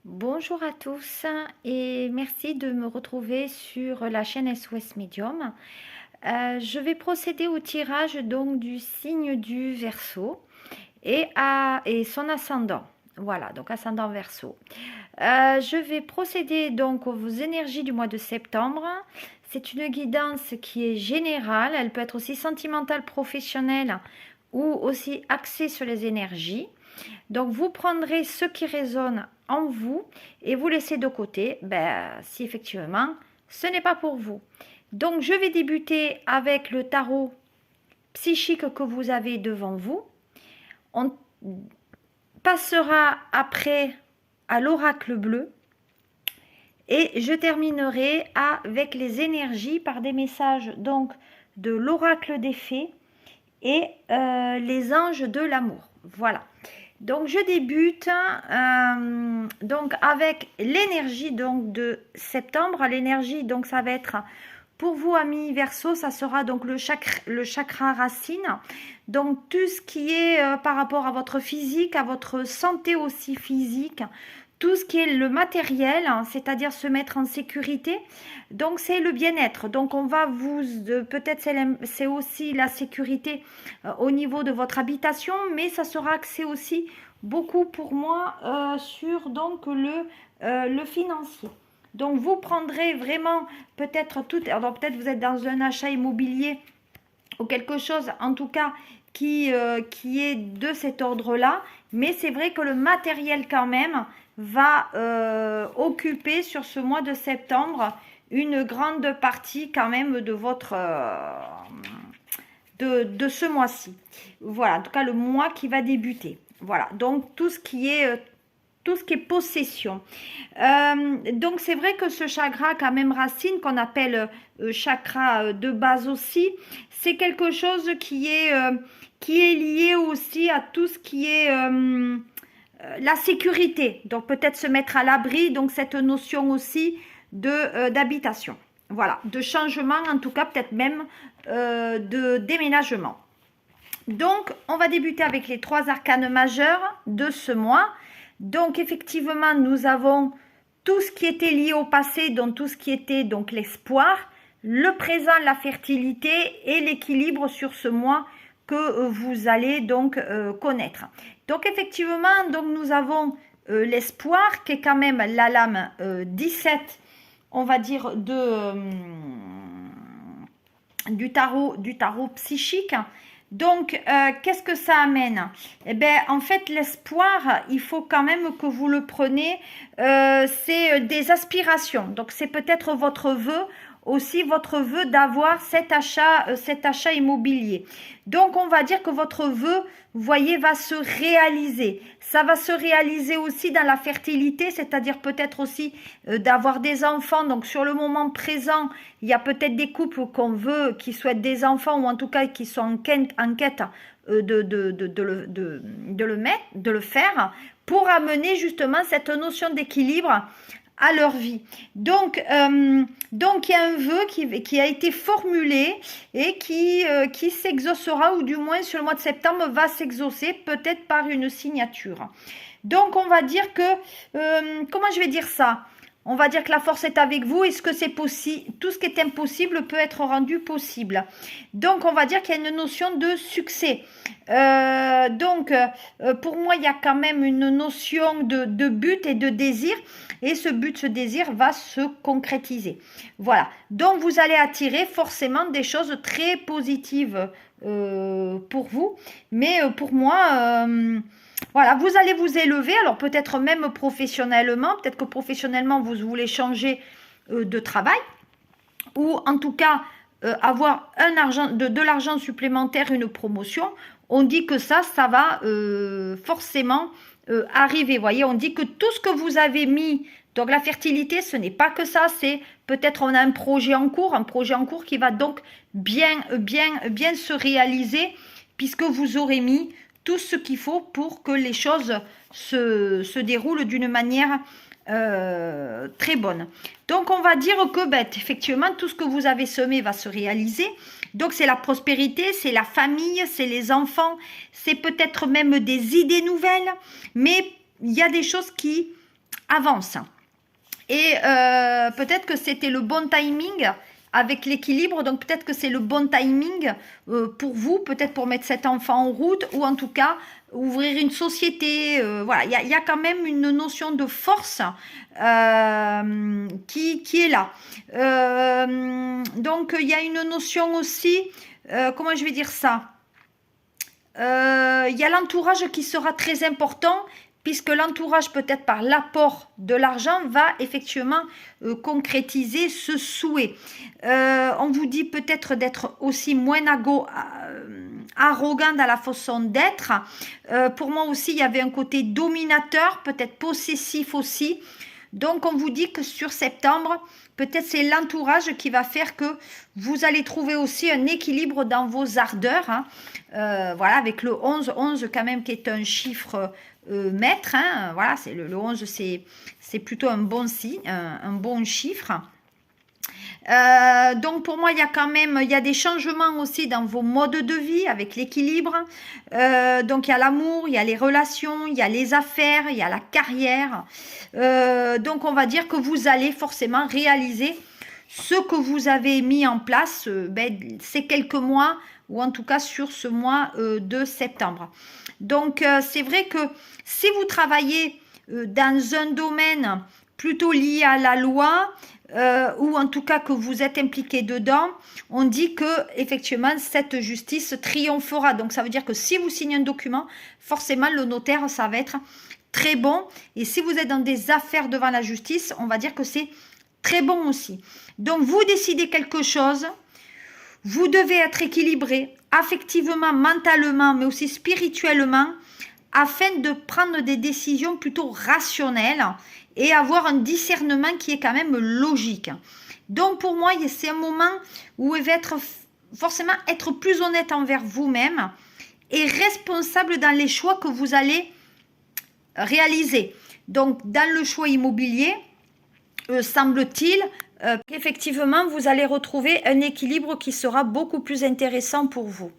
Bonjour à tous et merci de me retrouver sur la chaîne SOS Medium. Je vais procéder au tirage donc du signe du Verseau et son ascendant. Voilà, donc ascendant Verseau. Je vais procéder donc aux énergies du mois de septembre. C'est une guidance qui est générale, elle peut être aussi sentimentale, professionnelle ou aussi axée sur les énergies. Donc vous prendrez ce qui résonne en vous et vous laissez de côté si effectivement ce n'est pas pour vous. Donc je vais débuter avec le tarot psychique que vous avez devant vous. On passera après à l'oracle bleu et je terminerai avec les énergies par des messages donc de l'oracle des fées et les anges de l'amour. Voilà. Donc je débute donc avec l'énergie donc de septembre. L'énergie donc ça va être pour vous amis Verseau, ça sera donc le chakra racine. Donc tout ce qui est par rapport à votre physique, à votre santé aussi physique, tout ce qui est le matériel, c'est-à-dire se mettre en sécurité. Donc c'est le bien-être. Donc on va vous peut-être c'est aussi la sécurité au niveau de votre habitation, mais ça sera axé aussi beaucoup pour moi sur donc le financier. Donc vous prendrez vraiment peut-être tout, alors peut-être vous êtes dans un achat immobilier ou quelque chose en tout cas qui est de cet ordre-là, mais c'est vrai que le matériel quand même va occuper sur ce mois de septembre une grande partie quand même de votre de ce mois-ci. Voilà, en tout cas le mois qui va débuter. Voilà, donc tout ce qui est possession. Donc c'est vrai que ce chakra quand même racine qu'on appelle chakra de base aussi, c'est quelque chose qui est lié aussi à tout ce qui est la sécurité. Donc peut-être se mettre à l'abri, donc cette notion aussi d'habitation. Voilà, de changement en tout cas, peut-être même de déménagement. Donc on va débuter avec les 3 arcanes majeurs de ce mois. Donc effectivement, nous avons tout ce qui était lié au passé, donc tout ce qui était donc l'espoir, le présent, la fertilité et l'équilibre sur ce mois que vous allez donc connaître. Donc effectivement, donc nous avons l'espoir qui est quand même la lame 17, on va dire du tarot psychique. Donc, qu'est-ce que ça amène? Eh bien, en fait, l'espoir, il faut quand même que vous le preniez, c'est des aspirations. Donc, c'est peut-être votre vœu, aussi votre vœu d'avoir cet achat immobilier. Donc, on va dire que votre vœu, vous voyez, va se réaliser. Ça va se réaliser aussi dans la fertilité, c'est-à-dire peut-être aussi d'avoir des enfants. Donc, sur le moment présent, il y a peut-être des couples qu'on veut, qui souhaitent des enfants ou en tout cas qui sont en quête de le faire pour amener justement cette notion d'équilibre à leur vie. Donc il y a un vœu qui a été formulé et qui s'exaucera, ou du moins sur le mois de septembre va s'exaucer, peut-être par une signature. Donc on va dire que, comment je vais dire ça? On va dire que la force est avec vous. Est-ce que c'est possible? Tout ce qui est impossible peut être rendu possible. Donc, on va dire qu'il y a une notion de succès. Pour moi, il y a quand même une notion de but et de désir. Et ce but, ce désir va se concrétiser. Voilà. Donc, vous allez attirer forcément des choses très positives pour vous. Mais pour moi... voilà, vous allez vous élever, alors peut-être même professionnellement, peut-être que professionnellement vous voulez changer de travail, ou en tout cas avoir de l'argent supplémentaire, une promotion. On dit que ça va forcément arriver. Vous voyez, on dit que tout ce que vous avez mis, donc la fertilité, ce n'est pas que ça, c'est peut-être on a un projet en cours qui va donc bien se réaliser, puisque vous aurez mis tout ce qu'il faut pour que les choses se déroulent d'une manière très bonne. Donc on va dire que effectivement tout ce que vous avez semé va se réaliser. Donc c'est la prospérité, c'est la famille, c'est les enfants, c'est peut-être même des idées nouvelles, mais il y a des choses qui avance. Et peut-être que c'était le bon timing avec l'équilibre, donc peut-être que c'est le bon timing pour vous, peut-être pour mettre cet enfant en route, ou en tout cas ouvrir une société. Voilà, il y a quand même une notion de force qui est là. Donc il y a une notion aussi, comment je vais dire ça, il y a l'entourage qui sera très important, puisque l'entourage, peut-être par l'apport de l'argent, va effectivement concrétiser ce souhait. On vous dit peut-être d'être aussi moins arrogant dans la façon d'être. Pour moi aussi, il y avait un côté dominateur, peut-être possessif aussi. Donc, on vous dit que sur septembre, peut-être c'est l'entourage qui va faire que vous allez trouver aussi un équilibre dans vos ardeurs. Hein. Voilà, avec le 11, 11 quand même qui est un chiffre maître. Hein. Voilà, c'est le 11, c'est plutôt un bon signe, un bon chiffre. Donc pour moi, il y a des changements aussi dans vos modes de vie avec l'équilibre. Donc il y a l'amour, il y a les relations, il y a les affaires, il y a la carrière. Donc on va dire que vous allez forcément réaliser ce que vous avez mis en place ces quelques mois, ou en tout cas sur ce mois de septembre. Donc c'est vrai que si vous travaillez dans un domaine plutôt lié à la loi, ou en tout cas que vous êtes impliqué dedans, on dit que effectivement cette justice triomphera. Donc ça veut dire que si vous signez un document, forcément le notaire, ça va être très bon. Et si vous êtes dans des affaires devant la justice, on va dire que c'est très bon aussi. Donc vous décidez quelque chose, vous devez être équilibré affectivement, mentalement, mais aussi spirituellement, afin de prendre des décisions plutôt rationnelles et avoir un discernement qui est quand même logique. Donc pour moi, c'est un moment où il va forcément être plus honnête envers vous-même et responsable dans les choix que vous allez réaliser. Donc dans le choix immobilier, semble-t-il qu'effectivement vous allez retrouver un équilibre qui sera beaucoup plus intéressant pour vous.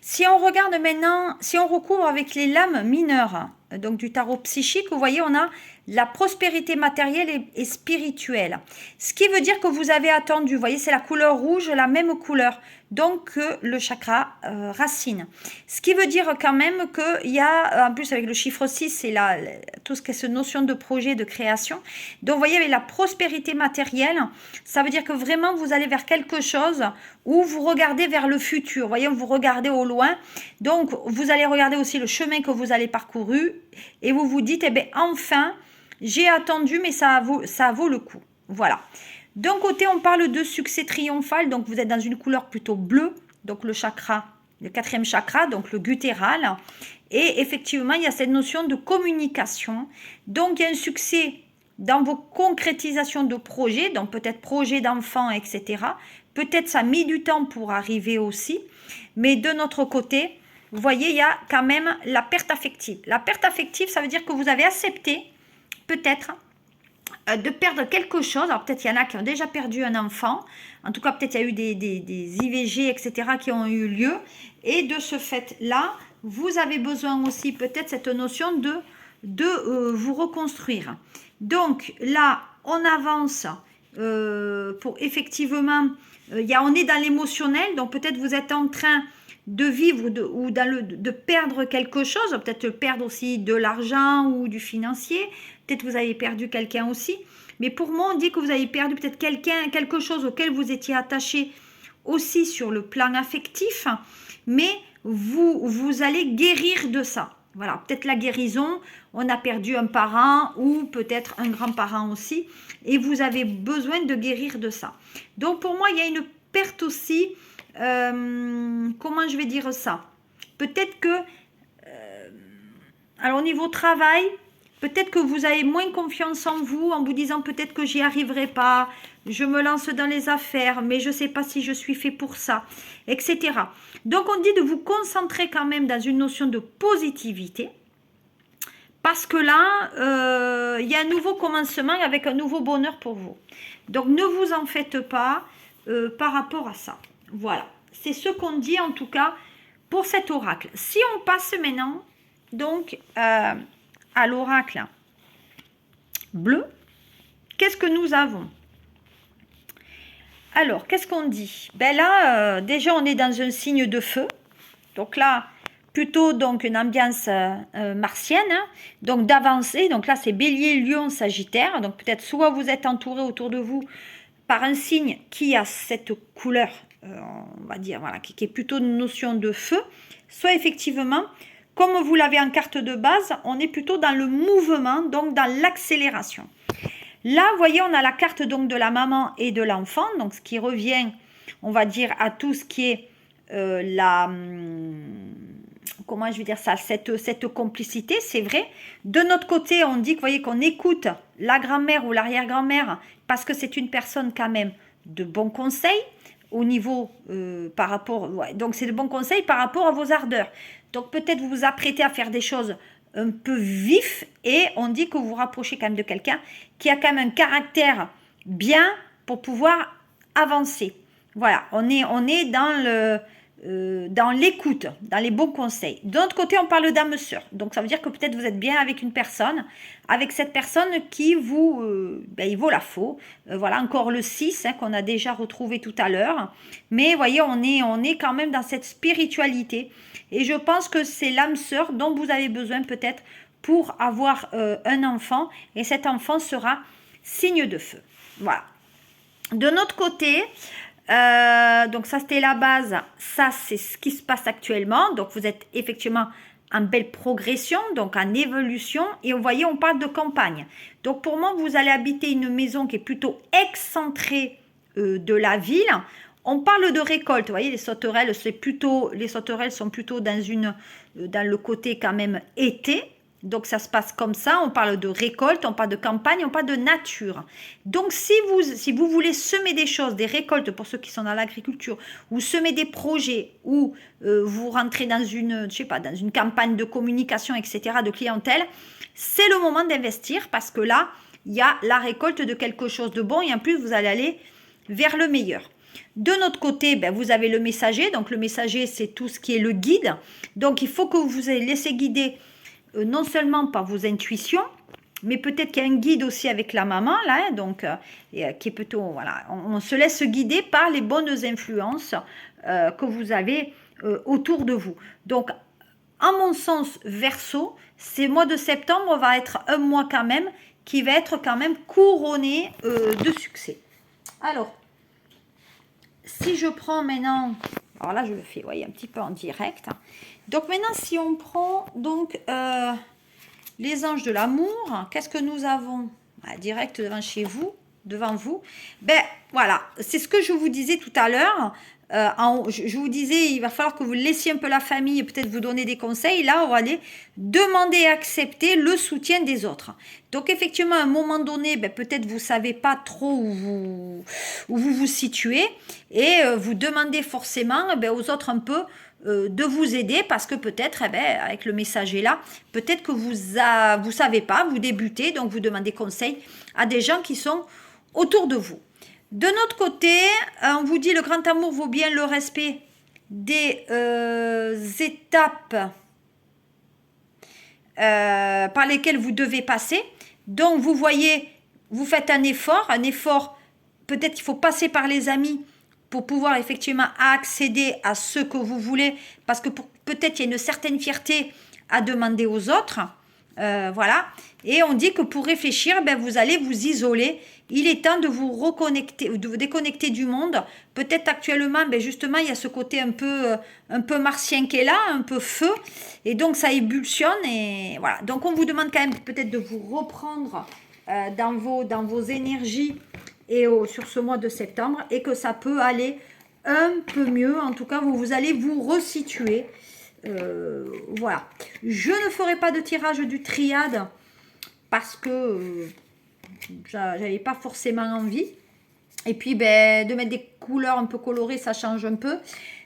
Si on regarde maintenant, si on recouvre avec les lames mineures, donc du tarot psychique, vous voyez, on a la prospérité matérielle et spirituelle. Ce qui veut dire que vous avez attendu, vous voyez, c'est la couleur rouge, la même couleur, donc que le chakra racine. Ce qui veut dire quand même qu'il y a, en plus avec le chiffre 6, c'est tout ce qui est cette notion de projet, de création. Donc vous voyez, avec la prospérité matérielle, ça veut dire que vraiment vous allez vers quelque chose où vous regardez vers le futur. Vous voyez, vous regardez au loin. Donc vous allez regarder aussi le chemin que vous allez parcouru et vous vous dites, eh bien enfin, j'ai attendu, mais ça vaut le coup. Voilà. D'un côté, on parle de succès triomphal. Donc, vous êtes dans une couleur plutôt bleue. Donc, le chakra, le 4e chakra, donc le guttéral. Et effectivement, il y a cette notion de communication. Donc, il y a un succès dans vos concrétisations de projets. Donc, peut-être projet d'enfant, etc. Peut-être ça a mis du temps pour arriver aussi. Mais de notre côté, vous voyez, il y a quand même la perte affective. La perte affective, ça veut dire que vous avez accepté peut-être de perdre quelque chose. Alors peut-être il y en a qui ont déjà perdu un enfant. En tout cas, peut-être il y a eu des IVG, etc. qui ont eu lieu. Et de ce fait-là, vous avez besoin aussi peut-être cette notion de vous reconstruire. Donc là, on avance pour effectivement, on est dans l'émotionnel. Donc peut-être vous êtes en train de vivre ou de perdre quelque chose, peut-être perdre aussi de l'argent ou du financier, peut-être vous avez perdu quelqu'un aussi, mais pour moi on dit que vous avez perdu peut-être quelque chose auquel vous étiez attaché aussi sur le plan affectif, mais vous allez guérir de ça. Voilà, peut-être la guérison, on a perdu un parent ou peut-être un grand-parent aussi, et vous avez besoin de guérir de ça. Donc pour moi, il y a une perte aussi. Comment je vais dire ça? Peut-être que, alors au niveau travail, peut-être que vous avez moins confiance en vous disant peut-être que j'y arriverai pas, je me lance dans les affaires, mais je ne sais pas si je suis fait pour ça, etc. Donc on dit de vous concentrer quand même dans une notion de positivité, parce que là, il y a un nouveau commencement avec un nouveau bonheur pour vous. Donc ne vous en faites pas par rapport à ça. Voilà, c'est ce qu'on dit en tout cas pour cet oracle. Si on passe maintenant donc à l'oracle bleu, qu'est-ce que nous avons? Alors, qu'est-ce qu'on dit? Ben là, déjà, on est dans un signe de feu. Donc là, plutôt donc une ambiance martienne, hein. Donc d'avancer. Donc là, c'est Bélier, Lion, Sagittaire. Donc peut-être soit vous êtes entouré autour de vous par un signe qui a cette couleur, on va dire, voilà, qui est plutôt une notion de feu, soit effectivement, comme vous l'avez en carte de base, on est plutôt dans le mouvement, donc dans l'accélération. Là, vous voyez, on a la carte donc de la maman et de l'enfant, donc ce qui revient, on va dire, à tout ce qui est comment je vais dire ça, cette complicité, c'est vrai. De notre côté, on dit que, vous voyez, qu'on écoute la grand-mère ou l'arrière-grand-mère parce que c'est une personne quand même de bons conseils au niveau par rapport, ouais, donc c'est de bons conseils par rapport à vos ardeurs. Donc peut-être vous vous apprêtez à faire des choses un peu vif et on dit que vous vous rapprochez quand même de quelqu'un qui a quand même un caractère bien pour pouvoir avancer. Voilà, on est dans l'écoute, dans les bons conseils. De l'autre côté, on parle d'âme sœur. Donc, ça veut dire que peut-être vous êtes bien avec une personne, avec cette personne qui vous, il vaut la faux. Voilà, encore le 6 hein, qu'on a déjà retrouvé tout à l'heure. Mais, vous voyez, on est quand même dans cette spiritualité. Et je pense que c'est l'âme sœur dont vous avez besoin peut-être pour avoir un enfant. Et cet enfant sera signe de feu. Voilà. De notre côté, donc ça c'était la base, ça c'est ce qui se passe actuellement, donc vous êtes effectivement en belle progression, donc en évolution, et vous voyez on parle de campagne, donc pour moi vous allez habiter une maison qui est plutôt excentrée de la ville. On parle de récolte, vous voyez les sauterelles, les sauterelles sont plutôt dans le côté quand même été. Donc, ça se passe comme ça. On parle de récolte, on parle de campagne, on parle de nature. Donc, si vous voulez semer des choses, des récoltes pour ceux qui sont dans l'agriculture, ou semer des projets, ou vous rentrez dans une campagne de communication, etc., de clientèle, c'est le moment d'investir parce que là, il y a la récolte de quelque chose de bon et en plus, vous allez aller vers le meilleur. De notre côté, vous avez le messager. Donc, le messager, c'est tout ce qui est le guide. Donc, il faut que vous vous laissez guider non seulement par vos intuitions, mais peut-être qu'il y a un guide aussi avec la maman, là, hein, donc, qui est plutôt, voilà, on se laisse guider par les bonnes influences que vous avez autour de vous. Donc, en mon sens, Verseau, ces mois de septembre va être un mois quand même, qui va être quand même couronné de succès. Alors, si je prends maintenant, alors là je le fais, voyez, un petit peu en direct. Donc maintenant, si on prend donc les anges de l'amour, qu'est-ce que nous avons direct devant vous, ben voilà, c'est ce que je vous disais tout à l'heure. Je vous disais, il va falloir que vous laissiez un peu la famille, peut-être vous donner des conseils. Là, on va aller demander et accepter le soutien des autres. Donc, effectivement, à un moment donné, peut-être vous ne savez pas trop où vous situez et vous demandez forcément aux autres un peu de vous aider parce que peut-être, avec le messager là, peut-être que vous savez pas, vous débutez, donc vous demandez conseil à des gens qui sont autour de vous. De notre côté, on vous dit le grand amour vaut bien le respect des étapes par lesquelles vous devez passer. Donc, vous voyez, vous faites un effort, peut-être qu'il faut passer par les amis pour pouvoir effectivement accéder à ce que vous voulez, parce que peut-être il y a une certaine fierté à demander aux autres. Voilà. Et on dit que pour réfléchir, vous allez vous isoler. Il est temps de vous reconnecter, de vous déconnecter du monde. Peut-être actuellement, justement, il y a ce côté un peu martien qui est là, un peu feu. Et donc, ça ébulsionne. Et voilà. Donc, on vous demande quand même peut-être de vous reprendre dans vos énergies et sur ce mois de septembre. Et que ça peut aller un peu mieux. En tout cas, vous allez vous resituer. Voilà. Je ne ferai pas de tirage du triade parce que j'avais pas forcément envie. Et puis, de mettre des couleurs un peu colorées, ça change un peu.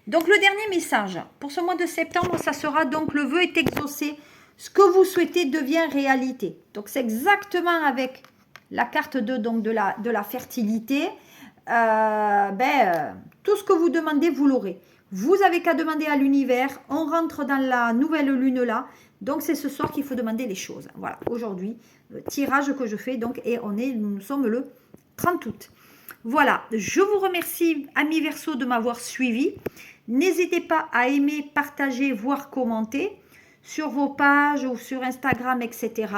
Donc, le dernier message pour ce mois de septembre, ça sera donc le vœu est exaucé. Ce que vous souhaitez devient réalité. Donc, c'est exactement avec la carte de la fertilité. Tout ce que vous demandez, vous l'aurez. Vous avez qu'à demander à l'univers. On rentre dans la nouvelle lune là. Donc, c'est ce soir qu'il faut demander les choses. Voilà, aujourd'hui, tirage que je fais. Donc, et nous sommes le 30 août. Voilà, je vous remercie, amis Verseau, de m'avoir suivi. N'hésitez pas à aimer, partager, voire commenter sur vos pages ou sur Instagram, etc.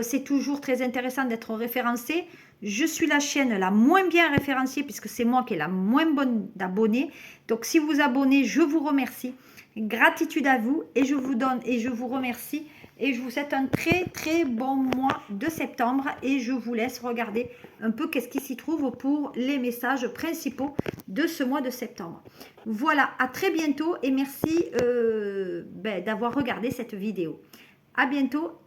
C'est toujours très intéressant d'être référencé. Je suis la chaîne la moins bien référencée puisque c'est moi qui ai la moins bonne d'abonnés. Donc, si vous abonnez, je vous remercie. Gratitude à vous et je vous donne et je vous remercie et je vous souhaite un très très bon mois de septembre et je vous laisse regarder un peu qu'est-ce qui s'y trouve pour les messages principaux de ce mois de septembre. Voilà, à très bientôt et merci d'avoir regardé cette vidéo. À bientôt.